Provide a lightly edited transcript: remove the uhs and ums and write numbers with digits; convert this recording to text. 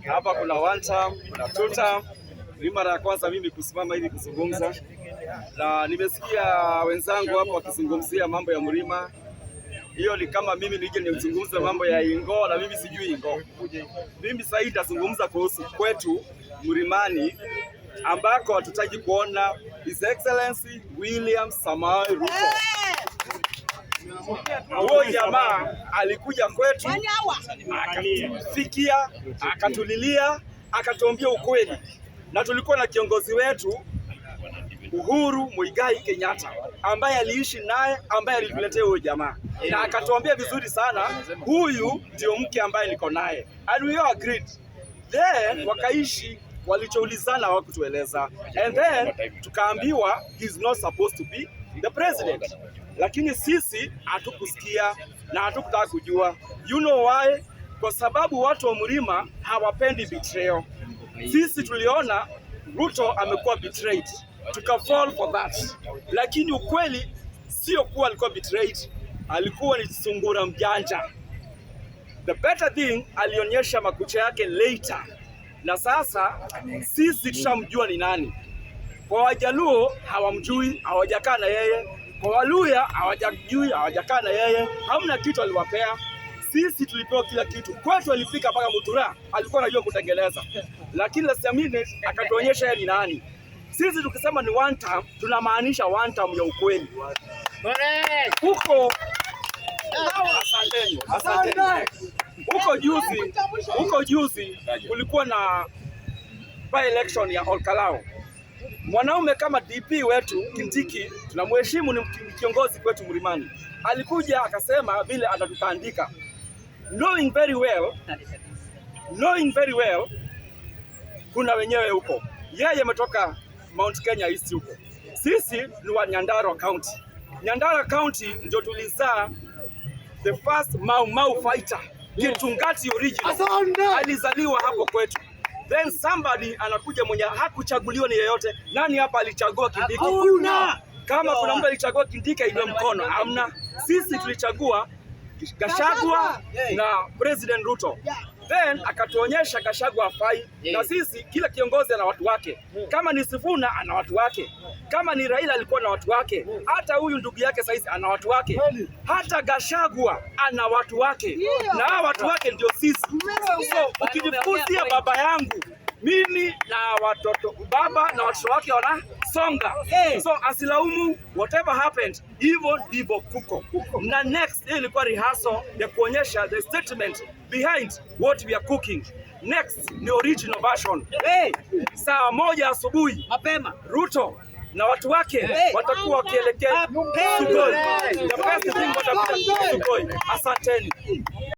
Hapa kuna one term, kuna two term. Ni mara ya kwanza mimi kusimama hivi kuzungumza, na nimesikia wenzangu hapa wakizungumzia mambo ya mlima. Hiyo ni kama mimi nije nizungumze mambo ya Ingo, na mimi sijui Ingo. Mimi sasa nitazungumza kuhusu kwetu mlimani ambako hatutaji kuona His Excellency William Samoei Ruto. Huyo jamaa alikuja kwetu, akatufikia, akatulilia, akatuambia ukweli. Na tulikuwa na kiongozi wetu Uhuru Muigai Kenyatta ambaye aliishi naye, ambaye alituletea huyo jamaa, na akatuambia vizuri sana, huyu ndio mke ambaye niko naye, and we all agreed. Then wakaishi, walichoulizana hawakutueleza, and then tukaambiwa he's not supposed to be the president. Lakini sisi hatukusikia na hatukutaka kujua. You know why? Kwa sababu watu wa mlima hawapendi betrayal. Sisi tuliona Ruto amekuwa betrayed, tuka fall for that. Lakini ukweli sio kuwa alikuwa betrayed, alikuwa ni sungura mjanja. The better thing, alionyesha makucha yake later, na sasa sisi tushamjua ni nani. Kwa Wajaluo hawamjui, hawajakaa na yeye. Kwa Waluya hawajajui, hawajakaa na yeye. Hamna kitu aliwapea. Sisi tulipewa kila kitu. Kwetu alifika mpaka Mutura, alikuwa anajua kutengeneza. Lakini last minute akatuonyesha yeye ni nani. Sisi tukisema ni one term, tunamaanisha one term ya ukweli. Huko asanteni. Huko juzi kulikuwa na by election ya Olkalao. Mwanaume kama DP wetu Kindiki, tunamheshimu, ni kiongozi kwetu mlimani. Alikuja akasema vile atatutandika, knowing very well kuna wenyewe huko. Yeye ametoka Mount Kenya East huko. Sisi ni wa Nyandarua County. Nyandarua County ndio tulizaa the first Mau fighter, Kitungati original. Alizaliwa hapo kwetu. Then somebody anakuja mwenye hakuchaguliwa ni yeyote. Nani hapa alichagua Kindiki? Hakuna. Kama kuna mtu alichagua Kindiki ile mkono, hamna. Sisi tulichagua Gachagua na President Ruto. Then akatuonyesha Gachagua hafai, na sisi kila kiongozi ana watu wake. Kama ni Sifuna ana watu wake, kama ni Raila alikuwa na watu wake, hata huyu ndugu yake saizi ana watu wake, hata Gachagua ana watu wake, na hao watu wake ndio sisi. So ukinifutia baba yangu, mimi na watoto, baba na watoto wake wanasonga. So asilaumu whatever happened, hivyo ndivyo kuko. Na next ilikuwa rehearsal ya kuonyesha the statement behind what we are cooking. Next ni original version. Saa 1 asubuhi mapema Ruto na watu wake watakuwa wakielekea Sugoi. The best thing watakuwa Sugoi. Asanteni.